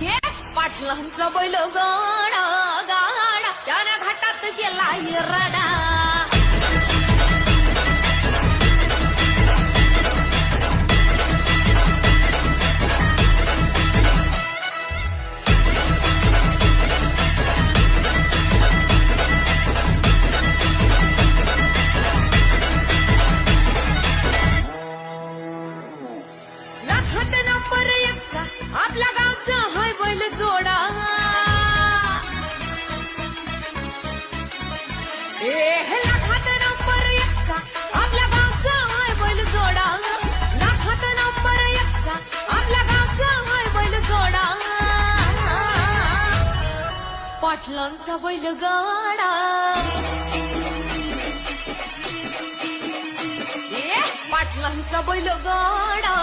ये पाटलांचा बैल गाडा गाडा त्याने घाटात गेला रडा. लाखात नंबर एकचा आपल्या गावचा हाय बैल जोडा. लाखात नंबर एकचा आपल्या गावचा हाय बैल जोडा. लाखात नंबर एकचा आपल्या गावचा हाय बैल जोडा. पाटलांचा बैल गाडा. पाटलांचा बैल गाडा